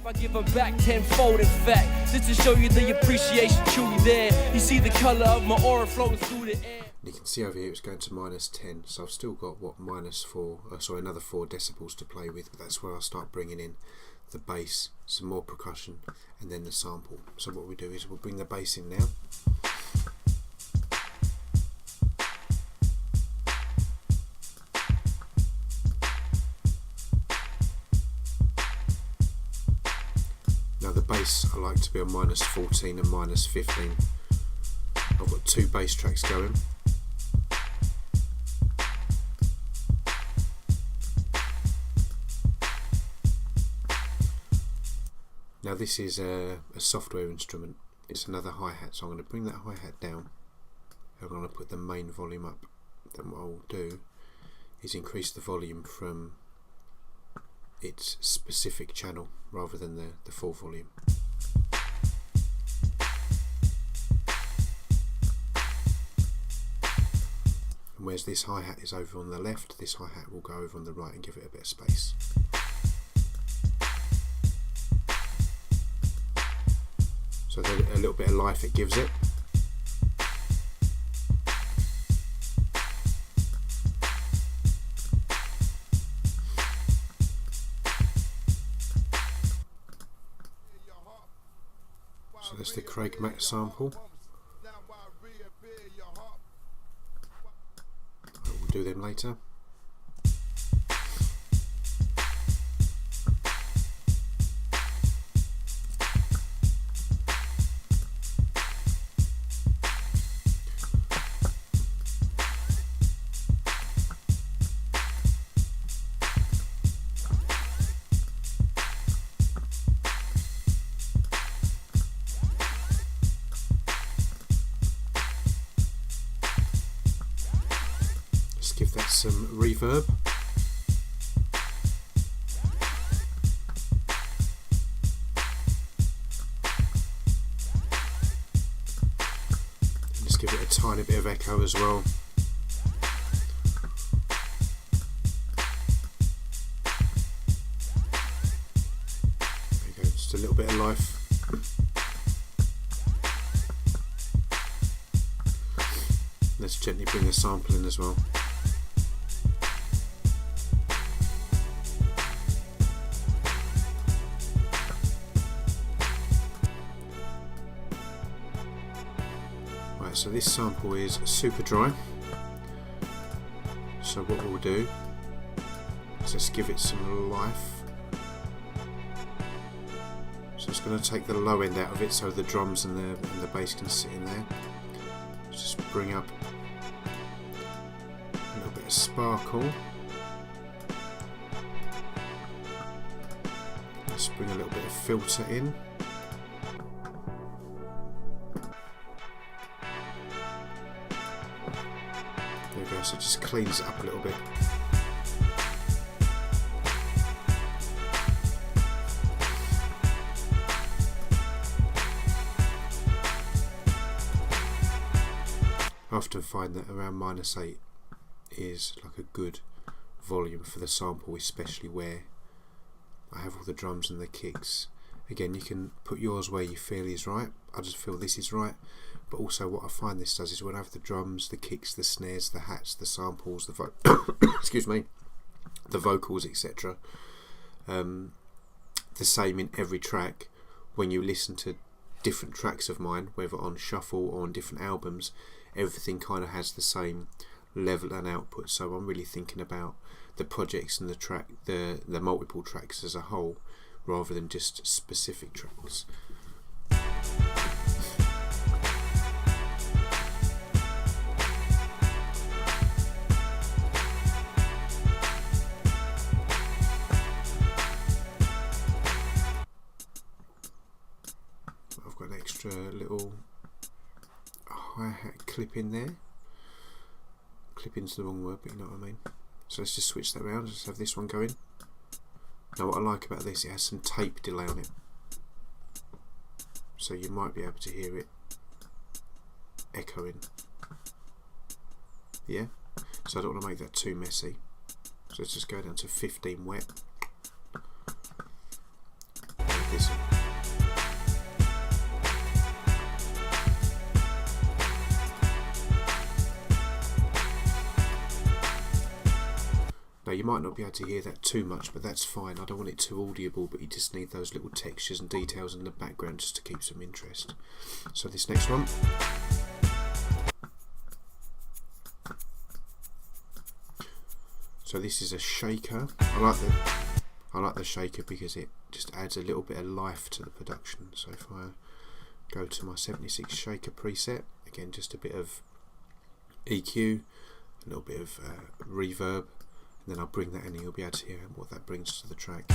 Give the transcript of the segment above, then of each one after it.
I give them back tenfold, in fact. Just to show you the appreciation truly there. You see the colour of my aura flowing through the air. You can see over here it's going to -10, so I've still got what, another 4 decibels to play with, but that's where I'll start bringing in the bass, some more percussion, and then the sample. So what we do is we'll bring the bass in now. Now the bass I like to be on -14 and -15. I've got 2 bass tracks going. Now this is a software instrument. It's another hi-hat, so I'm going to bring that hi-hat down. I'm going to put the main volume up. Then what I'll do is increase the volume from its specific channel rather than the full volume. And whereas this hi-hat is over on the left, this hi-hat will go over on the right and give it a bit of space. So a little bit of life it gives it. So that's the Craig Mack sample. We'll do them later. Give that some reverb. And just give it a tiny bit of echo as well. There you go, just a little bit of life. Let's gently bring the sample in as well. So this sample is super dry, so what we'll do is just give it some life. So it's going to take the low end out of it so the drums and the bass can sit in there. Just bring up a little bit of sparkle. Let's bring a little bit of filter in. There we go, so it just cleans it up a little bit. I often find that around -8 is like a good volume for the sample, especially where I have all the drums and the kicks. Again, you can put yours where you feel is right. I just feel this is right. But also what I find this does is when I have the drums, the kicks, the snares, the hats, the samples, excuse me, the vocals, etc. The same in every track. When you listen to different tracks of mine, whether on shuffle or on different albums, everything kind of has the same level and output. So I'm really thinking about the projects and the multiple tracks as a whole, rather than just specific tracks. I've got an extra little hi-hat clip in there. Clipping's the wrong word, but you know what I mean. So let's just switch that around, just have this one going. Now what I like about this, it has some tape delay on it, so you might be able to hear it echoing. Yeah, so I don't want to make that too messy, so let's just go down to 15 wet. This equalizer. Now you might not be able to hear that too much, but that's fine. I don't want it too audible, but you just need those little textures and details in the background just to keep some interest. So this next one. So this is a shaker. I like the shaker because it just adds a little bit of life to the production. So if I go to my 76 shaker preset, again just a bit of EQ, a little bit of reverb, and then I'll bring that in and you'll be able to hear what that brings to the track.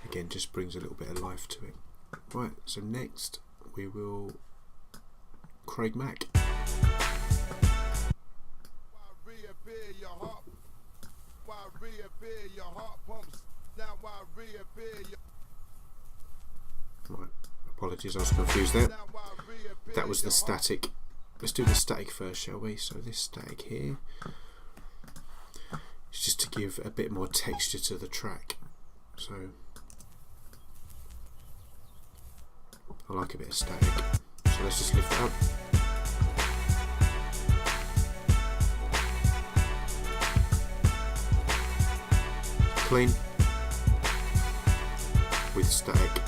Again, just brings a little bit of life to it. Right, so next we will Craig Mack. Right, apologies, I was confused there. That was the static. Let's do the static first, shall we? So this static here is just to give a bit more texture to the track. So I like a bit of static. So let's just lift it up. Clean with static.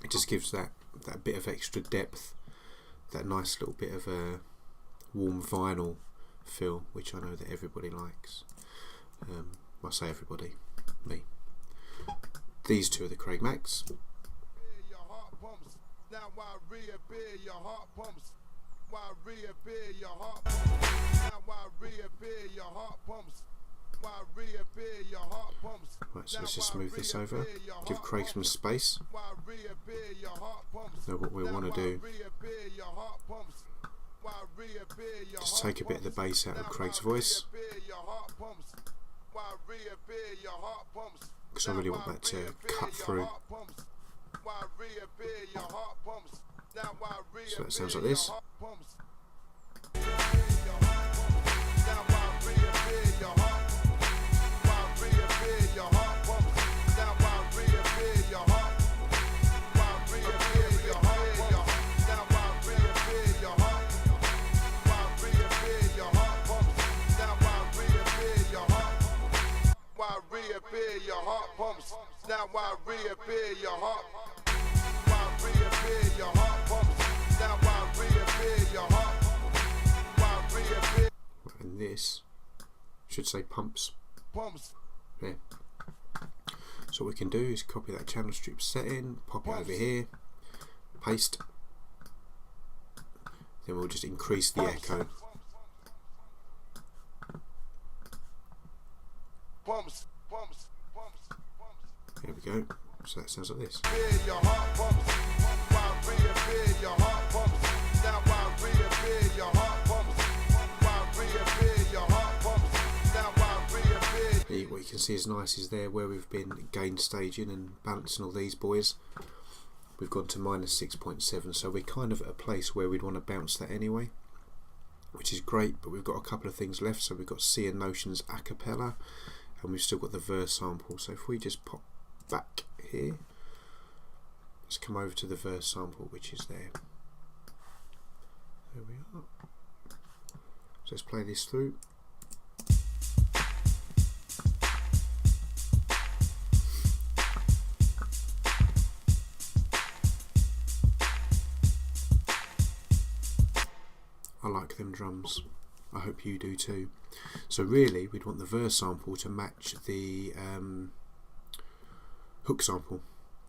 It just gives that bit of extra depth, that nice little bit of a warm vinyl feel, which I know that everybody likes. I say everybody, me. These two are the Craig Macks. Right, so let's just move this over, give Craig some space. Now what we want to do, just take a bit of the bass out of Craig's voice, because I really want that to cut through. So that sounds like this. Now I reappear your heart. Why reappear your heart pumps? Now I reappear your heart. Why reappear? And this should say pumps. Pumps. Yeah. So what we can do is copy that channel strip setting, pop it over here, paste. Then we'll just increase the echo. Pumps. There we go. So that sounds like this. What you can see is nice is there where we've been gain staging and balancing all these boys. We've gone to -6.7, so we're kind of at a place where we'd want to bounce that anyway, which is great. But we've got a couple of things left. So we've got Cee Notion's acapella, and we've still got the verse sample. So if we just pop back here, let's come over to the verse sample, which is there. There we are. So let's play this through. I like them drums. I hope you do too. So really we'd want the verse sample to match the hook sample.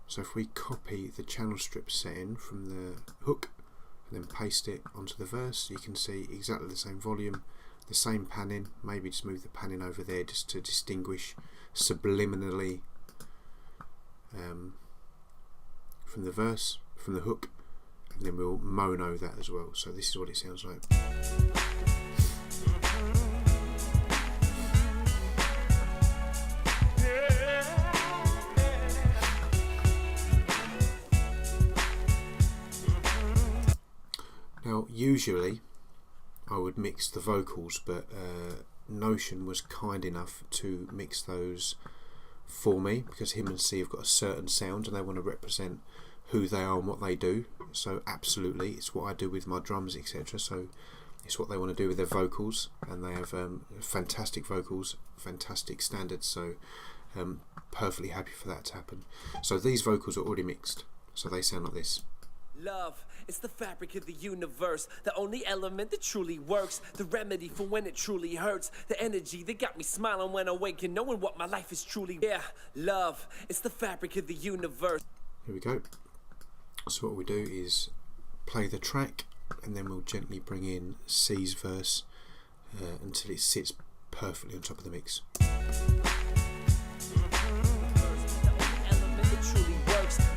So if we copy the channel strip setting from the hook and then paste it onto the verse, you can see exactly the same volume, the same panning. Maybe just move the panning over there just to distinguish subliminally from the verse, from the hook, and then we'll mono that as well. So this is what it sounds like. Now usually I would mix the vocals, but Notion was kind enough to mix those for me, because him and Cee have got a certain sound and they want to represent who they are and what they do. So absolutely, it's what I do with my drums, etc. So it's what they want to do with their vocals, and they have fantastic vocals, fantastic standards, so perfectly happy for that to happen. So these vocals are already mixed, so they sound like this. Love, it's the fabric of the universe, the only element that truly works, the remedy for when it truly hurts, the energy that got me smiling when I wake and knowing what my life is truly. Yeah, love, it's the fabric of the universe. Here we go. So what we do is play the track, and then we'll gently bring in Cee's verse until it sits perfectly on top of the mix.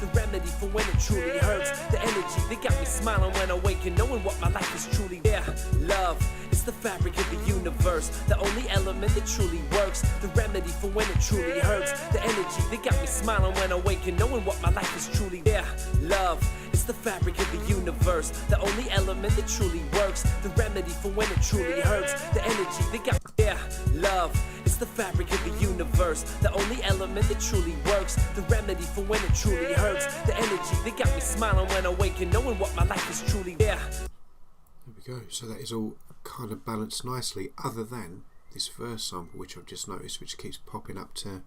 The remedy for when it truly hurts, the energy that got me smiling when I wake and knowing what my life is truly. Yeah, love, it's the fabric of the universe, the only element that truly works, the remedy for when it truly hurts, the energy that got me smiling when I wake and knowing what my life is truly. Yeah, love, it's the fabric of the universe, the only element that truly works, the remedy for when it truly hurts, the energy that got. Yeah, love, it's the fabric of the universe, the only element that truly works, the remedy for when it truly hurts, the energy that got me smiling when I wake and knowing what my life is truly. Yeah. There we go. So that is all kind of balanced nicely, other than this verse sample, which I've just noticed, which keeps popping up to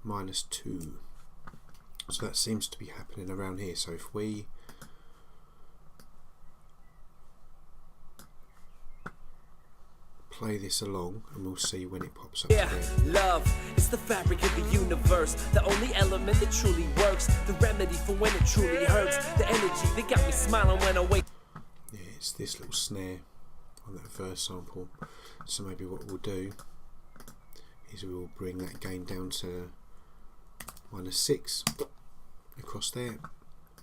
-2. So that seems to be happening around here. So if we play this along, and we'll see when it pops up. Yeah, love, it's the fabric of the universe, the only element that truly works, the remedy for when it truly hurts, the energy that got me smiling when I wake. Yeah, it's this little snare on that verse sample. So maybe what we'll do is we'll bring that gain down to -6 across there.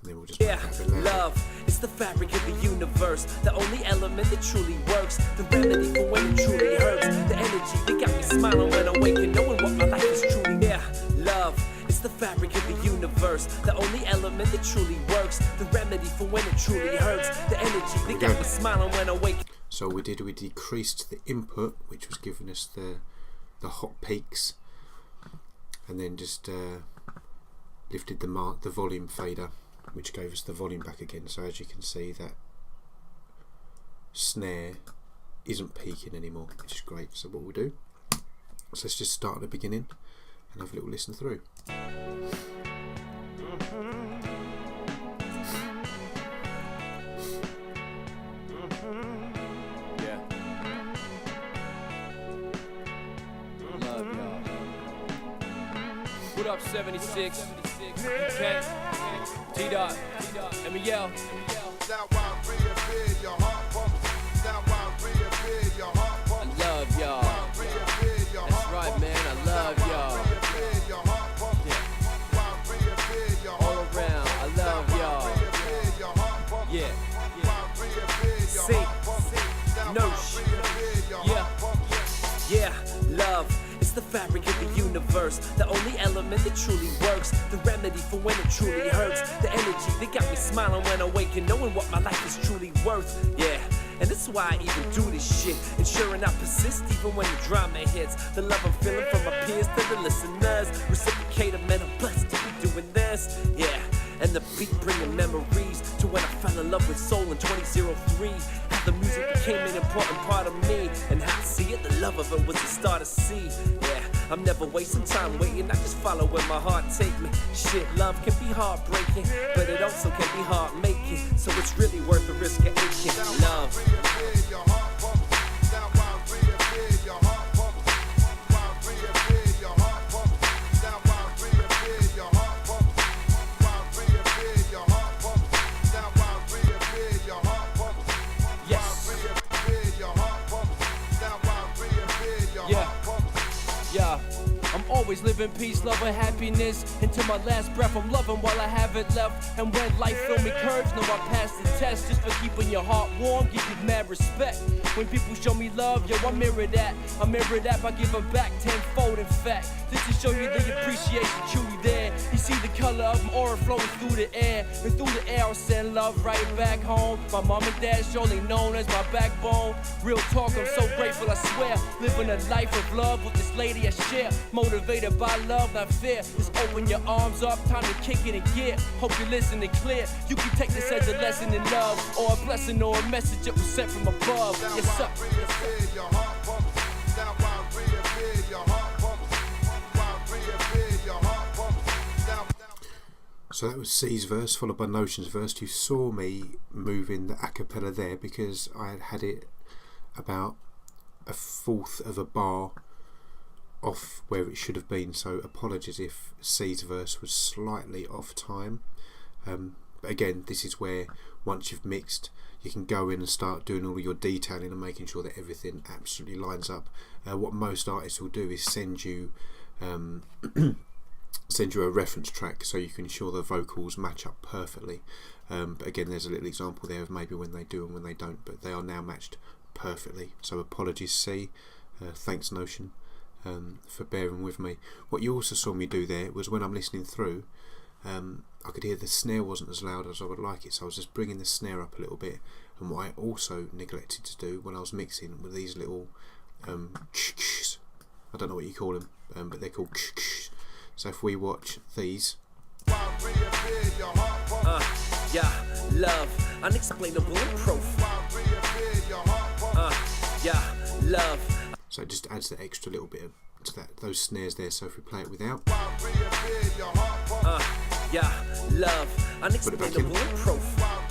And then we'll just yeah, love, it's the fabric of the universe, the only element that truly works, the remedy for when it truly hurts, the energy that got me smiling when I wake and knowing what my life is truly. Yeah, love, it's the fabric of the universe, the only element that truly works, the remedy for when it truly hurts, the energy that got me smiling when I wake. So we decreased the input, which was giving us the hot peaks, and then just lifted the volume fader, which gave us the volume back again. So as you can see, that snare isn't peaking anymore, which is great. So what we'll do, so let's just start at the beginning and have a little listen through. Yeah. Love y'all. What up, 76? Okay. T-Dot, MEL. Now I reappear, your heart pumps. Now I reappear, your heart pumps. I love y'all. That's right, man. I love y'all. All around. I love y'all. Yeah. Cee Notion. Yeah. Yeah. Love. It's the fabric of the universe, the only element that truly works, the remedy for when it truly hurts, the energy that got me smiling when I wake and knowing what my life is truly worth. Yeah, and this is why I even do this shit, ensuring I persist even when the drama hits. The love I'm feeling from my peers to the listeners, reciprocate them, and I'm blessed to be doing this. Yeah, and the beat bringing memories to when I fell in love with soul in 2003. How the music became an important part of me, and how I see it, the love of it was the start of C. Yeah, I'm never wasting time waiting, I just follow where my heart take me. Shit, love can be heartbreaking, but it also can be heart-making, so it's really worth the risk of aching. Love. always live in peace, love and happiness. Until my last breath, I'm loving while I have it left. And when life throw me curves, know I passed the test. Just for keeping your heart warm, give you mad respect. When people show me love, yo, I mirror that. I mirror that by giving back tenfold, in fact. Just to show you the appreciation truly there. You see the color of my aura flowing through the air. And through the air, I'll send love right back home. My mom and dad surely known as my backbone. Real talk, I'm so grateful, I swear. Living a life of love with this lady I share. Motivated by love, not fear. Just open your arms up, time to kick it in gear. Hope you're listening clear. You can take this as a lesson in love, or a blessing, or a message that was sent from above. Yes, sir. So that was Cee's verse followed by Notion's verse. You saw me moving the acapella there because I had had it about a fourth of a bar off where it should have been, so apologies if Cee's verse was slightly off time. But again, this is where once you've mixed, you can go in and start doing all your detailing and making sure that everything absolutely lines up. What most artists will do is send you send you a reference track so you can ensure the vocals match up perfectly. But again, there's a little example there of maybe when they do and when they don't, but they are now matched perfectly. So apologies, Cee. Thanks, Notion, for bearing with me. What you also saw me do there was when I'm listening through, I could hear the snare wasn't as loud as I would like it, so I was just bringing the snare up a little bit. And what I also neglected to do when I was mixing were these little I don't know what you call them, but they're called so if we watch these, yeah, love, unexplainable and profound. Yeah, love. So it just adds that extra little bit to those snares there. So if we play it without, yeah, love, unexplainable and profound.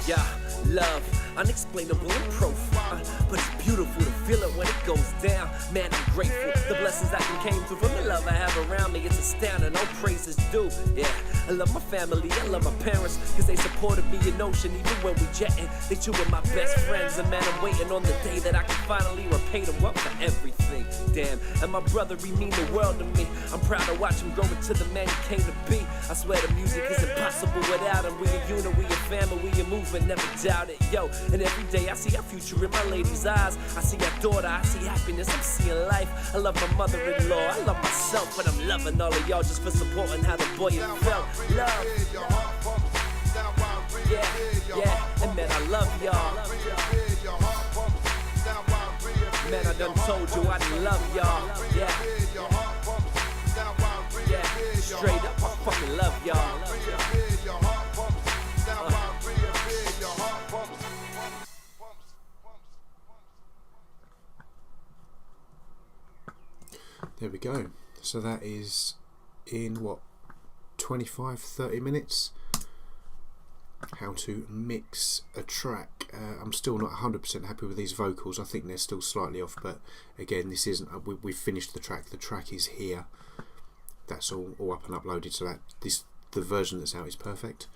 Yeah, love, unexplainable and profound. But it's beautiful to feel it when it goes down. Man, I'm grateful. The blessings that came through from the love I have around me, it's astounding. No praises due. Yeah, I love my family, I love my parents, cause they supported me in Notion even when we jetting. They two were my best friends, and man, I'm waiting on the day that I can finally repay them up for everything. Damn, and my brother, he mean the world to me. I'm proud to watch him grow into the man he came to be. I swear the music is impossible without him. We a unit, we a family, we a movement, never doubt it, yo. And every day I see our future in my lady's eyes. I see our daughter, I see happiness, I'm seeing life. I love my mother-in-law, I love myself, but I'm loving all of y'all just for supporting how the boy has felt. Love, yeah, and man, I love y'all. Man, I done told you I love y'all. Yeah, straight up, I fucking love y'all. There we go. So that is in what, 25-30 minutes, how to mix a track. I'm still not 100% happy with these vocals. I think they're still slightly off, but again, this isn't we've finished the track is here. That's all up and uploaded, so that the version that's out is perfect.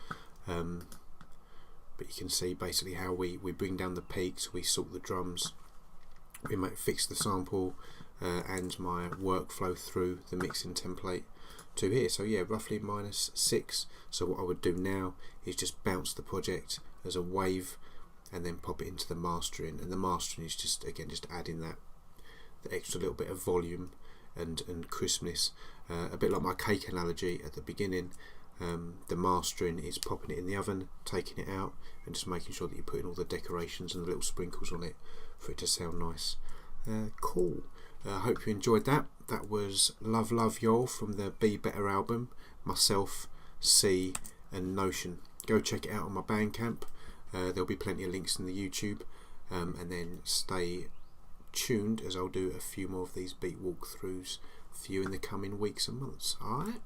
But you can see basically how we bring down the peaks, we sort the drums, we might fix the sample, and my workflow through the mixing template to here. So yeah, roughly -6. So what I would do now is just bounce the project as a wave and then pop it into the mastering, and the mastering is just adding the extra little bit of volume and crispness, a bit like my cake analogy at the beginning. The mastering is popping it in the oven, taking it out, and just making sure that you're putting all the decorations and the little sprinkles on it for it to sound nice. Cool. I hope you enjoyed that. That was LoveLoveYall from the BeBetter album, myself, Cee and Notion. Go check it out on my Bandcamp. There'll be plenty of links in the YouTube, and then stay tuned as I'll do a few more of these beat walkthroughs for you in the coming weeks and months. Alright?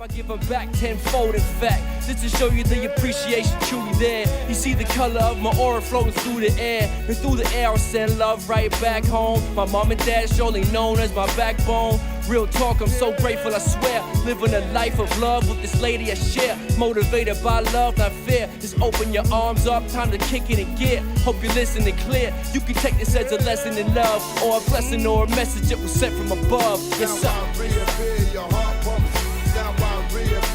I give them back tenfold, in fact, just to show you the appreciation truly there. You see the color of my aura floating through the air, and through the air I'll send love right back home. My mom and dad surely known as my backbone. Real talk, I'm so grateful, I swear. Living a life of love with this lady I share. Motivated by love, not fear. Just open your arms up, time to kick it in gear. Hope you're listening clear. You can take this as a lesson in love, or a blessing, or a message that was sent from above. Yes, sir. Now I reappear, your heart pumps. Now I reappear.